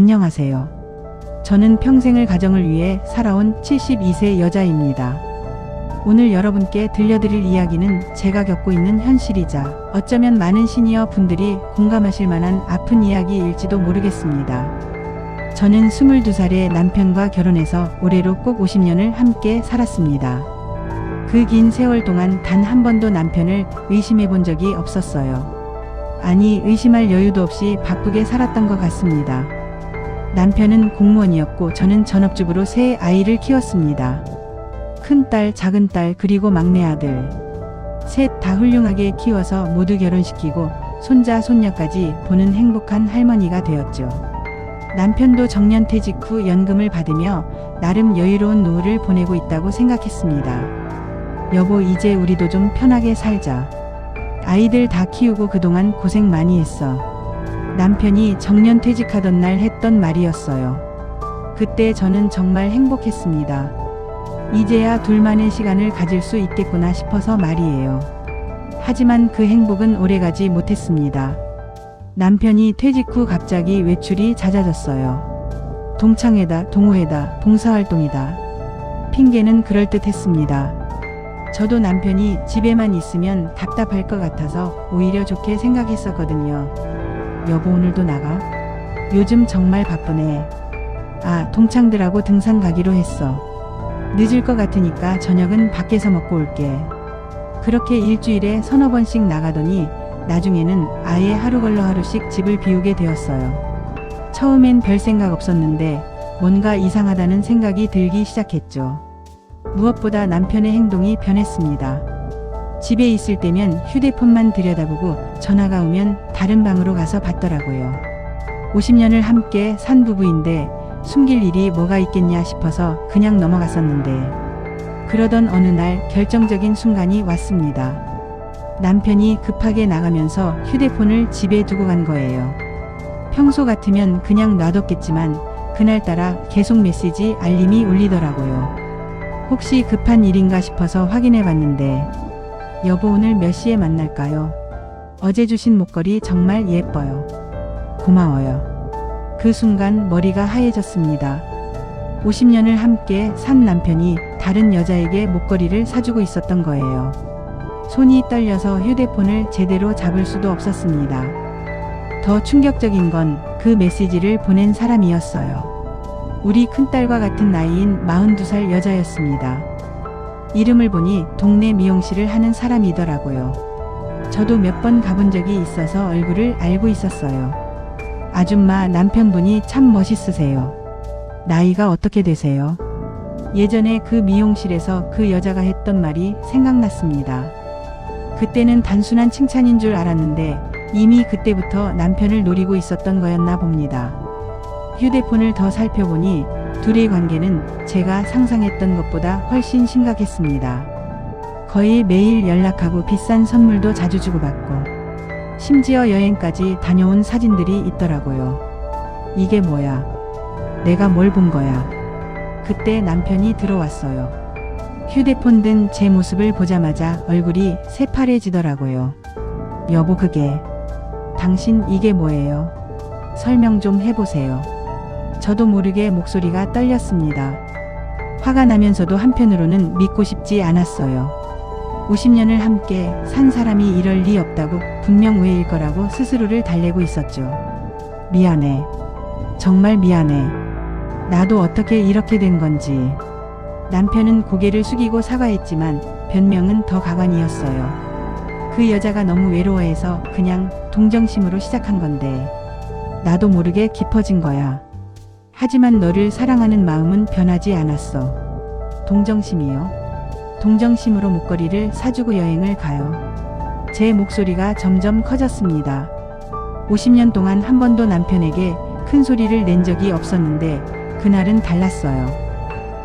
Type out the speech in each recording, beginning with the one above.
안녕하세요. 저는 평생을 가정을 위해 살아온 72세 여자입니다. 오늘 여러분께 들려드릴 이야기는 제가 겪고 있는 현실이자 어쩌면 많은 시니어 분들이 공감하실 만한 아픈 이야기일지도 모르겠습니다. 저는 22살에 남편과 결혼해서 올해로 꼭 50년을 함께 살았습니다. 그 긴 세월 동안 단 한 번도 남편을 의심해 본 적이 없었어요. 아니, 의심할 여유도 없이 바쁘게 살았던 것 같습니다. 남편은 공무원이었고 저는 전업주부로 세 아이를 키웠습니다. 큰딸, 작은딸, 그리고 막내 아들. 셋 다 훌륭하게 키워서 모두 결혼시키고 손자, 손녀까지 보는 행복한 할머니가 되었죠. 남편도 정년퇴직 후 연금을 받으며 나름 여유로운 노후를 보내고 있다고 생각했습니다. 여보, 이제 우리도 좀 편하게 살자. 아이들 다 키우고 그동안 고생 많이 했어. 남편이 정년퇴직하던 날 했던 말이었어요. 그때 저는 정말 행복했습니다. 이제야 둘만의 시간을 가질 수 있겠구나 싶어서 말이에요. 하지만 그 행복은 오래가지 못했습니다. 남편이 퇴직 후 갑자기 외출이 잦아졌어요. 동창회다, 동호회다, 봉사활동이다. 핑계는 그럴듯했습니다. 저도 남편이 집에만 있으면 답답할 것 같아서 오히려 좋게 생각했었거든요. 여보, 오늘도 나가? 요즘 정말 바쁘네. 아, 동창들하고 등산 가기로 했어. 늦을 것 같으니까 저녁은 밖에서 먹고 올게. 그렇게 일주일에 서너 번씩 나가더니 나중에는 아예 하루 걸러 하루씩 집을 비우게 되었어요. 처음엔 별 생각 없었는데 뭔가 이상하다는 생각이 들기 시작했죠. 무엇보다 남편의 행동이 변했습니다. 집에 있을 때면 휴대폰만 들여다보고 전화가 오면 다른 방으로 가서 받더라고요. 50년을 함께 산 부부인데 숨길 일이 뭐가 있겠냐 싶어서 그냥 넘어갔었는데, 그러던 어느 날 결정적인 순간이 왔습니다. 남편이 급하게 나가면서 휴대폰을 집에 두고 간 거예요. 평소 같으면 그냥 놔뒀겠지만 그날따라 계속 메시지 알림이 울리더라고요. 혹시 급한 일인가 싶어서 확인해 봤는데, 여보, 오늘 몇 시에 만날까요? 어제 주신 목걸이 정말 예뻐요. 고마워요. 그 순간 머리가 하얘졌습니다. 50년을 함께 산 남편이 다른 여자에게 목걸이를 사주고 있었던 거예요. 손이 떨려서 휴대폰을 제대로 잡을 수도 없었습니다. 더 충격적인 건 그 메시지를 보낸 사람이었어요. 우리 큰딸과 같은 나이인 42살 여자였습니다. 이름을 보니 동네 미용실을 하는 사람이더라고요. 저도 몇 번 가본 적이 있어서 얼굴을 알고 있었어요. 아줌마, 남편분이 참 멋있으세요. 나이가 어떻게 되세요? 예전에 그 미용실에서 그 여자가 했던 말이 생각났습니다. 그때는 단순한 칭찬인 줄 알았는데 이미 그때부터 남편을 노리고 있었던 거였나 봅니다. 휴대폰을 더 살펴보니 둘의 관계는 제가 상상했던 것보다 훨씬 심각했습니다. 거의 매일 연락하고 비싼 선물도 자주 주고받고 심지어 여행까지 다녀온 사진들이 있더라고요. 이게 뭐야? 내가 뭘 본 거야? 그때 남편이 들어왔어요. 휴대폰 든 제 모습을 보자마자 얼굴이 새파래지더라고요. 여보, 그게... 당신 이게 뭐예요? 설명 좀 해보세요. 저도 모르게 목소리가 떨렸습니다. 화가 나면서도 한편으로는 믿고 싶지 않았어요. 50년을 함께 산 사람이 이럴 리 없다고 분명 오해일 거라고 스스로를 달래고 있었죠. 미안해. 정말 미안해. 나도 어떻게 이렇게 된 건지. 남편은 고개를 숙이고 사과했지만 변명은 더 가관이었어요. 그 여자가 너무 외로워해서 그냥 동정심으로 시작한 건데 나도 모르게 깊어진 거야. 하지만 너를 사랑하는 마음은 변하지 않았어. 동정심이요? 동정심으로 목걸이를 사주고 여행을 가요. 제 목소리가 점점 커졌습니다. 50년 동안 한 번도 남편에게 큰 소리를 낸 적이 없었는데 그날은 달랐어요.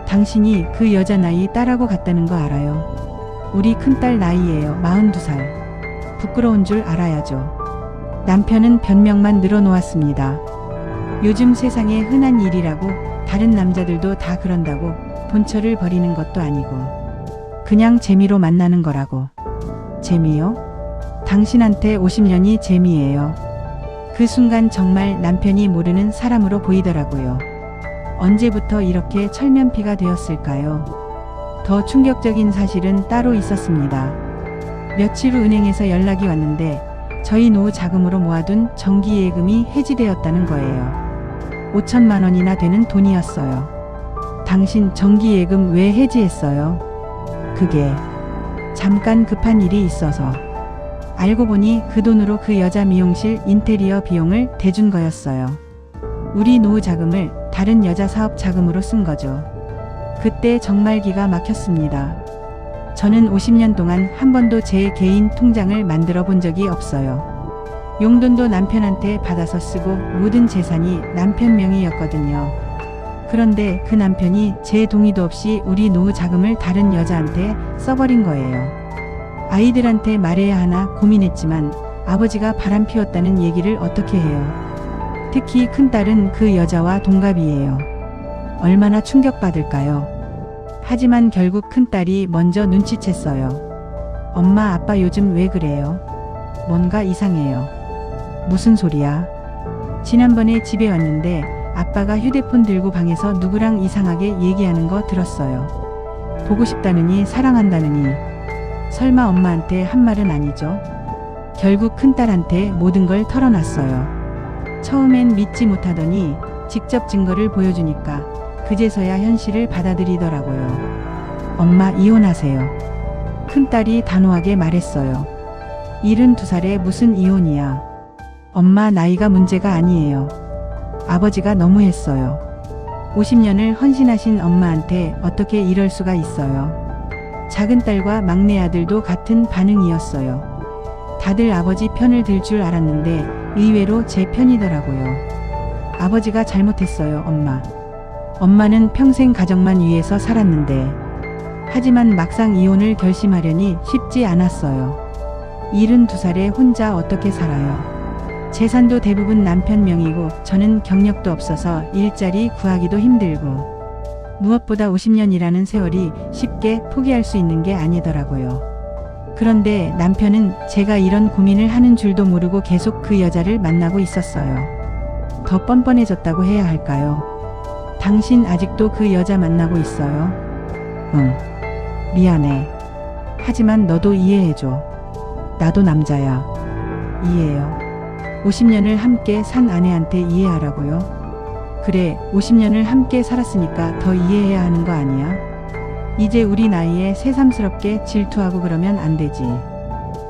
당신이 그 여자 나이 딸하고 같다는 거 알아요? 우리 큰딸 나이예요. 42살. 부끄러운 줄 알아야죠. 남편은 변명만 늘어놓았습니다. 요즘 세상에 흔한 일이라고, 다른 남자들도 다 그런다고 본처를 버리는 것도 아니고 그냥 재미로 만나는 거라고. 재미요? 당신한테 50년이 재미예요. 그 순간 정말 남편이 모르는 사람으로 보이더라고요. 언제부터 이렇게 철면피가 되었을까요? 더 충격적인 사실은 따로 있었습니다. 며칠 후 은행에서 연락이 왔는데 저희 노후 자금으로 모아둔 정기예금이 해지되었다는 거예요. 5천만 원이나 되는 돈이었어요. 당신 정기예금 왜 해지했어요? 그게 잠깐 급한 일이 있어서. 알고 보니 그 돈으로 그 여자 미용실 인테리어 비용을 대준 거였어요. 우리 노후 자금을 다른 여자 사업 자금으로 쓴 거죠. 그때 정말 기가 막혔습니다. 저는 50년 동안 한 번도 제 개인 통장을 만들어 본 적이 없어요. 용돈도 남편한테 받아서 쓰고 모든 재산이 남편 명의였거든요. 그런데 그 남편이 제 동의도 없이 우리 노후 자금을 다른 여자한테 써버린 거예요. 아이들한테 말해야 하나 고민했지만 아버지가 바람 피웠다는 얘기를 어떻게 해요? 특히 큰딸은 그 여자와 동갑이에요. 얼마나 충격받을까요? 하지만 결국 큰딸이 먼저 눈치챘어요. 엄마, 아빠 요즘 왜 그래요? 뭔가 이상해요. 무슨 소리야? 지난번에 집에 왔는데 아빠가 휴대폰 들고 방에서 누구랑 이상하게 얘기하는 거 들었어요. 보고 싶다느니 사랑한다느니. 설마 엄마한테 한 말은 아니죠? 결국 큰딸한테 모든 걸 털어놨어요. 처음엔 믿지 못하더니 직접 증거를 보여주니까 그제서야 현실을 받아들이더라고요. 엄마, 이혼하세요. 큰딸이 단호하게 말했어요. 72살에 무슨 이혼이야. 엄마, 나이가 문제가 아니에요. 아버지가 너무했어요. 50년을 헌신하신 엄마한테 어떻게 이럴 수가 있어요. 작은 딸과 막내 아들도 같은 반응이었어요. 다들 아버지 편을 들 줄 알았는데 의외로 제 편이더라고요. 아버지가 잘못했어요, 엄마. 엄마는 평생 가정만 위해서 살았는데. 하지만 막상 이혼을 결심하려니 쉽지 않았어요. 72살에 혼자 어떻게 살아요. 재산도 대부분 남편 명의고 저는 경력도 없어서 일자리 구하기도 힘들고. 무엇보다 50년이라는 세월이 쉽게 포기할 수 있는 게 아니더라고요. 그런데 남편은 제가 이런 고민을 하는 줄도 모르고 계속 그 여자를 만나고 있었어요. 더 뻔뻔해졌다고 해야 할까요? 당신 아직도 그 여자 만나고 있어요? 응. 미안해. 하지만 너도 이해해줘. 나도 남자야. 이해해요. 50년을 함께 산 아내한테 이해하라고요? 그래, 50년을 함께 살았으니까 더 이해해야 하는 거 아니야? 이제 우리 나이에 새삼스럽게 질투하고 그러면 안 되지.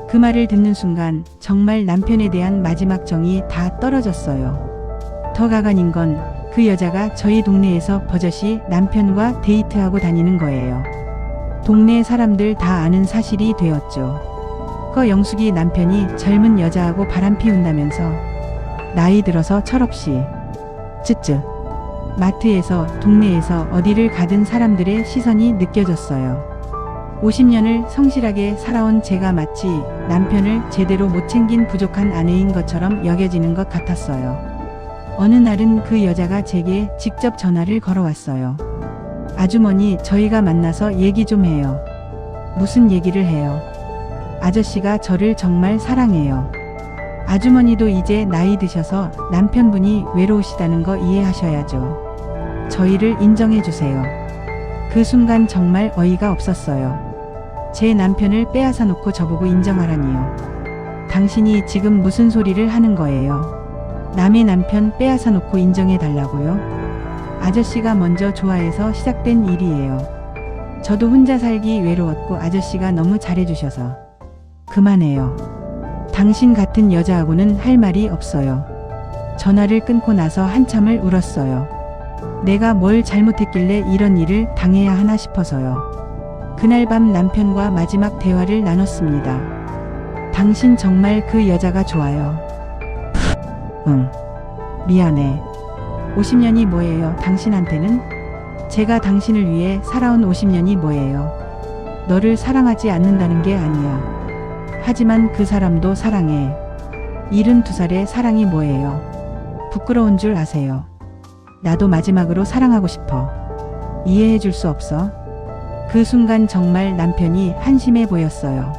그 말을 듣는 순간 정말 남편에 대한 마지막 정이 다 떨어졌어요. 더 가관인 건 그 여자가 저희 동네에서 버젓이 남편과 데이트하고 다니는 거예요. 동네 사람들 다 아는 사실이 되었죠. 그 영숙이 남편이 젊은 여자하고 바람 피운다면서. 나이 들어서 철없이. 쯧쯧. 마트에서 동네에서 어디를 가든 사람들의 시선이 느껴졌어요. 50년을 성실하게 살아온 제가 마치 남편을 제대로 못 챙긴 부족한 아내인 것처럼 여겨지는 것 같았어요. 어느 날은 그 여자가 제게 직접 전화를 걸어왔어요. 아주머니, 저희가 만나서 얘기 좀 해요. 무슨 얘기를 해요? 아저씨가 저를 정말 사랑해요. 아주머니도 이제 나이 드셔서 남편분이 외로우시다는 거 이해하셔야죠. 저희를 인정해 주세요. 그 순간 정말 어이가 없었어요. 제 남편을 빼앗아 놓고 저보고 인정하라니요. 당신이 지금 무슨 소리를 하는 거예요? 남의 남편 빼앗아 놓고 인정해 달라고요? 아저씨가 먼저 좋아해서 시작된 일이에요. 저도 혼자 살기 외로웠고 아저씨가 너무 잘해주셔서. 그만해요. 당신 같은 여자하고는 할 말이 없어요. 전화를 끊고 나서 한참을 울었어요. 내가 뭘 잘못했길래 이런 일을 당해야 하나 싶어서요. 그날 밤 남편과 마지막 대화를 나눴습니다. 당신 정말 그 여자가 좋아요. 응. 미안해. 50년이 뭐예요, 당신한테는? 제가 당신을 위해 살아온 50년이 뭐예요? 너를 사랑하지 않는다는 게 아니야. 하지만 그 사람도 사랑해. 72살의 사랑이 뭐예요? 부끄러운 줄 아세요. 나도 마지막으로 사랑하고 싶어. 이해해 줄 수 없어? 그 순간 정말 남편이 한심해 보였어요.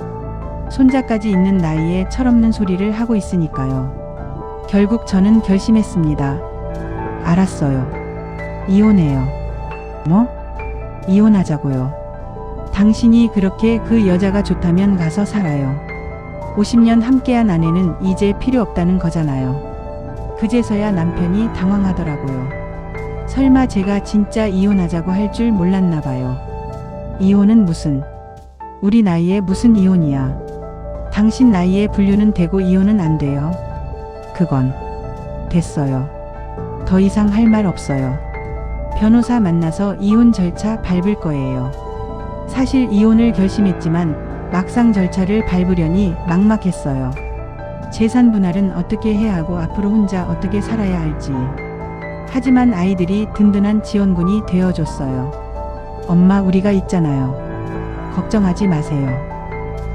손자까지 있는 나이에 철없는 소리를 하고 있으니까요. 결국 저는 결심했습니다. 알았어요. 이혼해요. 뭐? 이혼하자고요. 당신이 그렇게 그 여자가 좋다면 가서 살아요. 50년 함께한 아내는 이제 필요 없다는 거잖아요. 그제서야 남편이 당황하더라고요. 설마 제가 진짜 이혼하자고 할 줄 몰랐나 봐요. 이혼은 무슨? 우리 나이에 무슨 이혼이야. 당신 나이에 분류는 되고 이혼은 안 돼요. 그건 됐어요. 더 이상 할 말 없어요. 변호사 만나서 이혼 절차 밟을 거예요. 사실 이혼을 결심했지만 막상 절차를 밟으려니 막막했어요. 재산 분할은 어떻게 해야 하고 앞으로 혼자 어떻게 살아야 할지. 하지만 아이들이 든든한 지원군이 되어줬어요. 엄마, 우리가 있잖아요. 걱정하지 마세요.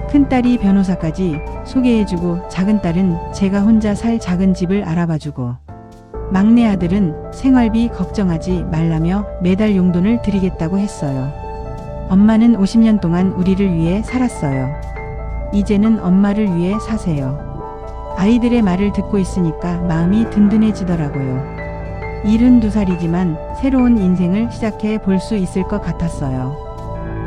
큰딸이 변호사까지 소개해주고 작은딸은 제가 혼자 살 작은 집을 알아봐주고 막내 아들은 생활비 걱정하지 말라며 매달 용돈을 드리겠다고 했어요. 엄마는 50년 동안 우리를 위해 살았어요. 이제는 엄마를 위해 사세요. 아이들의 말을 듣고 있으니까 마음이 든든해지더라고요. 72살이지만 새로운 인생을 시작해 볼 수 있을 것 같았어요.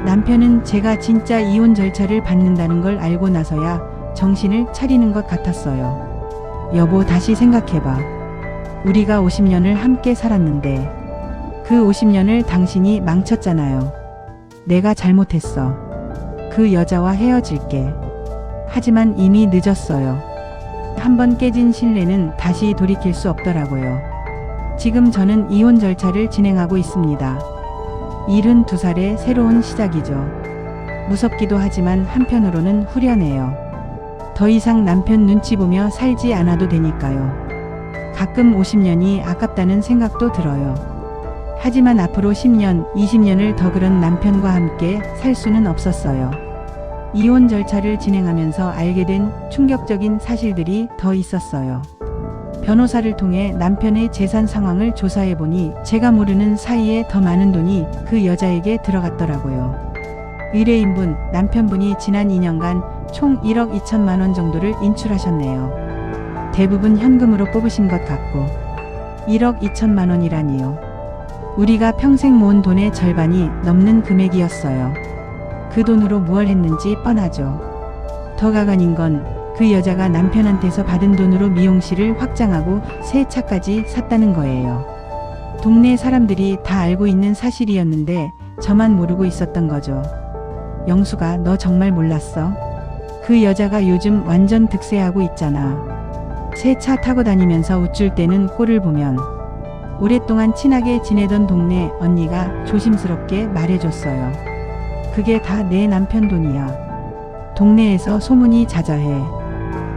남편은 제가 진짜 이혼 절차를 밟는다는 걸 알고 나서야 정신을 차리는 것 같았어요. 여보, 다시 생각해봐. 우리가 50년을 함께 살았는데 그 50년을 당신이 망쳤잖아요. 내가 잘못했어. 그 여자와 헤어질게. 하지만 이미 늦었어요. 한번 깨진 신뢰는 다시 돌이킬 수 없더라고요. 지금 저는 이혼 절차를 진행하고 있습니다. 72살의 새로운 시작이죠. 무섭기도 하지만 한편으로는 후련해요. 더 이상 남편 눈치 보며 살지 않아도 되니까요. 가끔 50년이 아깝다는 생각도 들어요. 하지만 앞으로 10년, 20년을 더 그런 남편과 함께 살 수는 없었어요. 이혼 절차를 진행하면서 알게 된 충격적인 사실들이 더 있었어요. 변호사를 통해 남편의 재산 상황을 조사해보니 제가 모르는 사이에 더 많은 돈이 그 여자에게 들어갔더라고요. 의뢰인분, 남편분이 지난 2년간 총 1억 2천만 원 정도를 인출하셨네요. 대부분 현금으로 뽑으신 것 같고 1억 2천만 원이라니요. 우리가 평생 모은 돈의 절반이 넘는 금액이었어요. 그 돈으로 무얼 했는지 뻔하죠. 더 가관인 건 그 여자가 남편한테서 받은 돈으로 미용실을 확장하고 새 차까지 샀다는 거예요. 동네 사람들이 다 알고 있는 사실이었는데 저만 모르고 있었던 거죠. 영수가, 너 정말 몰랐어? 그 여자가 요즘 완전 득세하고 있잖아. 새 차 타고 다니면서 우쭐 때는 꼴을 보면 오랫동안 친하게 지내던 동네 언니가 조심스럽게 말해줬어요. 그게 다 내 남편 돈이야. 동네에서 소문이 자자해.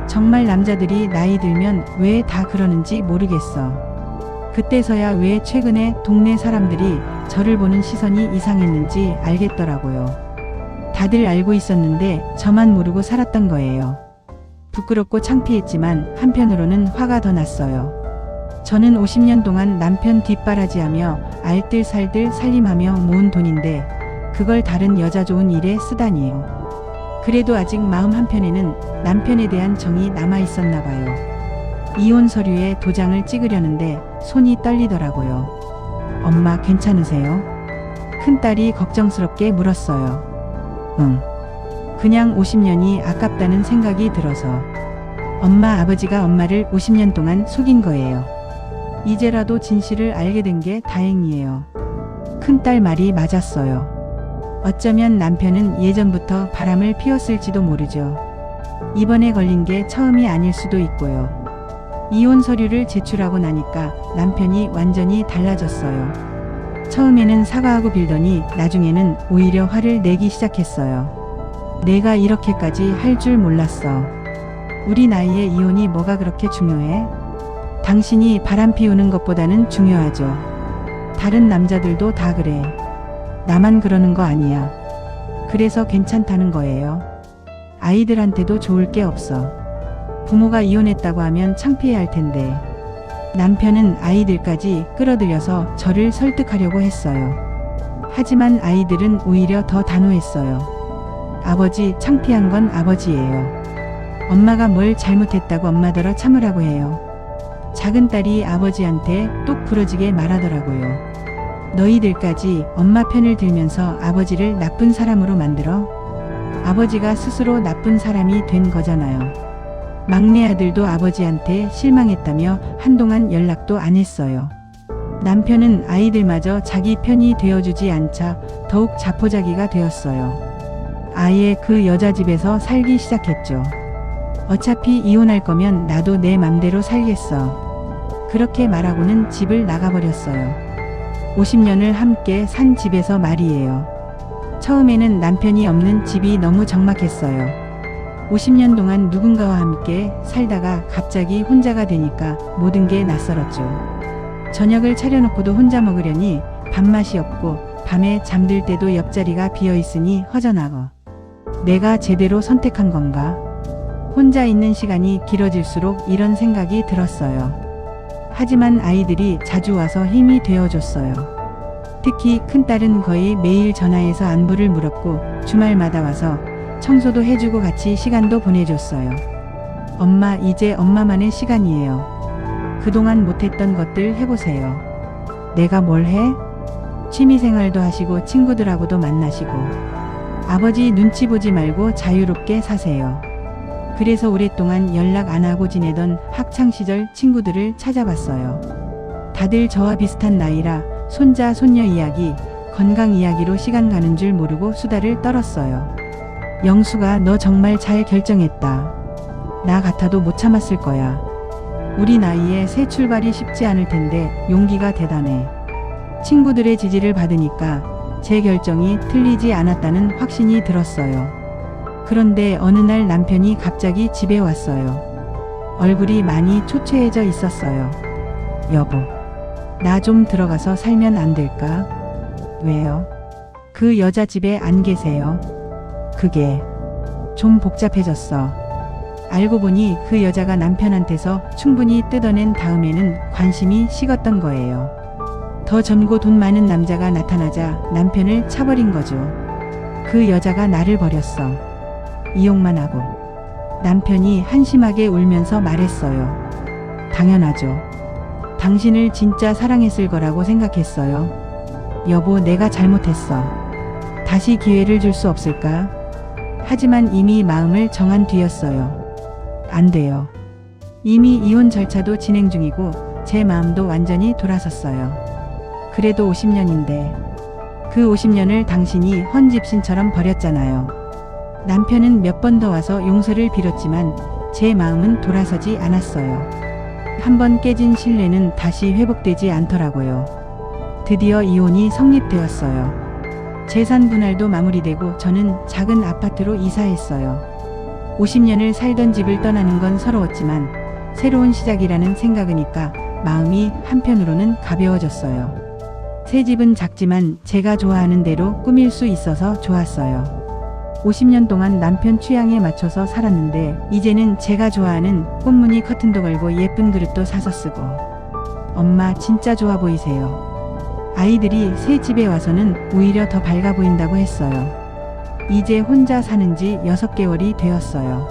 정말 남자들이 나이 들면 왜 다 그러는지 모르겠어. 그때서야 왜 최근에 동네 사람들이 저를 보는 시선이 이상했는지 알겠더라고요. 다들 알고 있었는데 저만 모르고 살았던 거예요. 부끄럽고 창피했지만 한편으로는 화가 더 났어요. 저는 50년 동안 남편 뒷바라지하며 알뜰살뜰 살림하며 모은 돈인데 그걸 다른 여자 좋은 일에 쓰다니요. 그래도 아직 마음 한편에는 남편에 대한 정이 남아 있었나 봐요. 이혼 서류에 도장을 찍으려는데 손이 떨리더라고요. 엄마, 괜찮으세요? 큰딸이 걱정스럽게 물었어요. 응. 그냥 50년이 아깝다는 생각이 들어서. 엄마, 아버지가 엄마를 50년 동안 속인 거예요. 이제라도 진실을 알게 된 게 다행이에요. 큰딸 말이 맞았어요. 어쩌면 남편은 예전부터 바람을 피웠을지도 모르죠. 이번에 걸린 게 처음이 아닐 수도 있고요. 이혼 서류를 제출하고 나니까 남편이 완전히 달라졌어요. 처음에는 사과하고 빌더니 나중에는 오히려 화를 내기 시작했어요. 내가 이렇게까지 할 줄 몰랐어. 우리 나이에 이혼이 뭐가 그렇게 중요해? 당신이 바람 피우는 것보다는 중요하죠. 다른 남자들도 다 그래. 나만 그러는 거 아니야. 그래서 괜찮다는 거예요. 아이들한테도 좋을 게 없어. 부모가 이혼했다고 하면 창피해할 텐데. 남편은 아이들까지 끌어들여서 저를 설득하려고 했어요. 하지만 아이들은 오히려 더 단호했어요. 아버지, 창피한 건 아버지예요. 엄마가 뭘 잘못했다고 엄마더러 참으라고 해요. 작은 딸이 아버지한테 똑 부러지게 말하더라고요. 너희들까지 엄마 편을 들면서 아버지를 나쁜 사람으로 만들어? 아버지가 스스로 나쁜 사람이 된 거잖아요. 막내 아들도 아버지한테 실망했다며 한동안 연락도 안 했어요. 남편은 아이들마저 자기 편이 되어주지 않자 더욱 자포자기가 되었어요. 아예 그 여자 집에서 살기 시작했죠. 어차피 이혼할 거면 나도 내 맘대로 살겠어. 그렇게 말하고는 집을 나가버렸어요. 50년을 함께 산 집에서 말이에요. 처음에는 남편이 없는 집이 너무 적막했어요. 50년 동안 누군가와 함께 살다가 갑자기 혼자가 되니까 모든 게 낯설었죠. 저녁을 차려놓고도 혼자 먹으려니 밥맛이 없고 밤에 잠들 때도 옆자리가 비어있으니 허전하고 내가 제대로 선택한 건가? 혼자 있는 시간이 길어질수록 이런 생각이 들었어요. 하지만 아이들이 자주 와서 힘이 되어줬어요. 특히 큰딸은 거의 매일 전화해서 안부를 물었고 주말마다 와서 청소도 해주고 같이 시간도 보내줬어요. 엄마, 이제 엄마만의 시간이에요. 그동안 못했던 것들 해보세요. 내가 뭘 해? 취미생활도 하시고 친구들하고도 만나시고 아버지 눈치 보지 말고 자유롭게 사세요. 그래서 오랫동안 연락 안 하고 지내던 학창시절 친구들을 찾아봤어요. 다들 저와 비슷한 나이라 손자, 손녀 이야기, 건강 이야기로 시간 가는 줄 모르고 수다를 떨었어요. 영수가 너 정말 잘 결정했다. 나 같아도 못 참았을 거야. 우리 나이에 새 출발이 쉽지 않을 텐데 용기가 대단해. 친구들의 지지를 받으니까 제 결정이 틀리지 않았다는 확신이 들었어요. 그런데 어느 날 남편이 갑자기 집에 왔어요. 얼굴이 많이 초췌해져 있었어요. 여보, 나 좀 들어가서 살면 안 될까? 왜요? 그 여자 집에 안 계세요? 그게 좀 복잡해졌어. 알고 보니 그 여자가 남편한테서 충분히 뜯어낸 다음에는 관심이 식었던 거예요. 더 젊고 돈 많은 남자가 나타나자 남편을 차버린 거죠. 그 여자가 나를 버렸어. 이용만 하고. 남편이 한심하게 울면서 말했어요. 당연하죠. 당신을 진짜 사랑했을 거라고 생각했어요. 여보, 내가 잘못했어. 다시 기회를 줄 수 없을까? 하지만 이미 마음을 정한 뒤였어요. 안 돼요. 이미 이혼 절차도 진행 중이고 제 마음도 완전히 돌아섰어요. 그래도 50년인데 그 50년을 당신이 헌집신처럼 버렸잖아요. 남편은 몇 번 더 와서 용서를 빌었지만 제 마음은 돌아서지 않았어요. 한번 깨진 신뢰는 다시 회복되지 않더라고요. 드디어 이혼이 성립되었어요. 재산 분할도 마무리되고 저는 작은 아파트로 이사했어요. 50년을 살던 집을 떠나는 건 서러웠지만 새로운 시작이라는 생각이니까 마음이 한편으로는 가벼워졌어요. 새 집은 작지만 제가 좋아하는 대로 꾸밀 수 있어서 좋았어요. 50년 동안 남편 취향에 맞춰서 살았는데 이제는 제가 좋아하는 꽃무늬 커튼도 걸고 예쁜 그릇도 사서 쓰고. 엄마 진짜 좋아 보이세요. 아이들이 새 집에 와서는 오히려 더 밝아 보인다고 했어요. 이제 혼자 사는 지 6개월이 되었어요.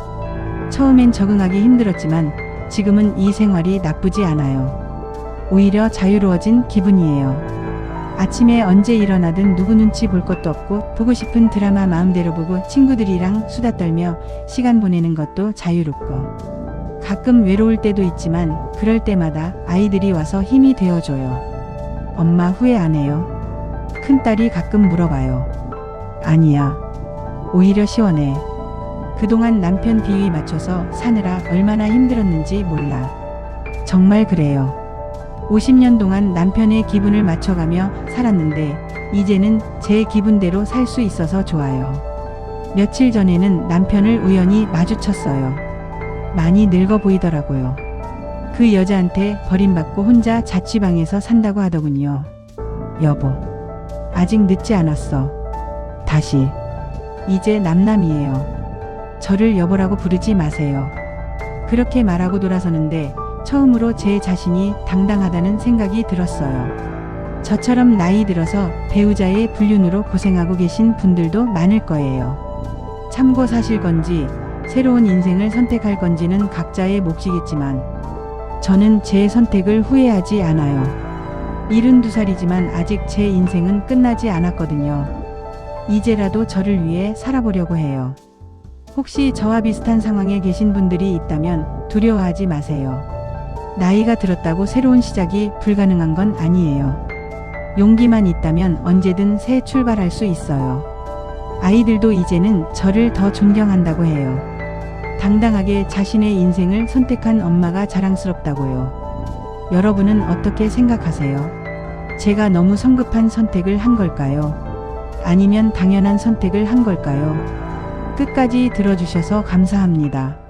처음엔 적응하기 힘들었지만 지금은 이 생활이 나쁘지 않아요. 오히려 자유로워진 기분이에요. 아침에 언제 일어나든 누구 눈치 볼 것도 없고 보고 싶은 드라마 마음대로 보고 친구들이랑 수다 떨며 시간 보내는 것도 자유롭고 가끔 외로울 때도 있지만 그럴 때마다 아이들이 와서 힘이 되어줘요. 엄마 후회 안 해요? 큰딸이 가끔 물어봐요. 아니야. 오히려 시원해. 그동안 남편 비위 맞춰서 사느라 얼마나 힘들었는지 몰라. 정말 그래요. 50년 동안 남편의 기분을 맞춰가며 살았는데 이제는 제 기분대로 살 수 있어서 좋아요. 며칠 전에는 남편을 우연히 마주쳤어요. 많이 늙어 보이더라고요. 그 여자한테 버림받고 혼자 자취방에서 산다고 하더군요. 여보, 아직 늦지 않았어. 다시. 이제 남남이에요. 저를 여보라고 부르지 마세요. 그렇게 말하고 돌아서는데 처음으로 제 자신이 당당하다는 생각이 들었어요. 저처럼 나이 들어서 배우자의 불륜으로 고생하고 계신 분들도 많을 거예요. 참고 사실 건지 새로운 인생을 선택할 건지는 각자의 몫이겠지만 저는 제 선택을 후회하지 않아요. 72살이지만 아직 제 인생은 끝나지 않았거든요. 이제라도 저를 위해 살아보려고 해요. 혹시 저와 비슷한 상황에 계신 분들이 있다면 두려워하지 마세요. 나이가 들었다고 새로운 시작이 불가능한 건 아니에요. 용기만 있다면 언제든 새 출발할 수 있어요. 아이들도 이제는 저를 더 존경한다고 해요. 당당하게 자신의 인생을 선택한 엄마가 자랑스럽다고요. 여러분은 어떻게 생각하세요? 제가 너무 성급한 선택을 한 걸까요? 아니면 당연한 선택을 한 걸까요? 끝까지 들어주셔서 감사합니다.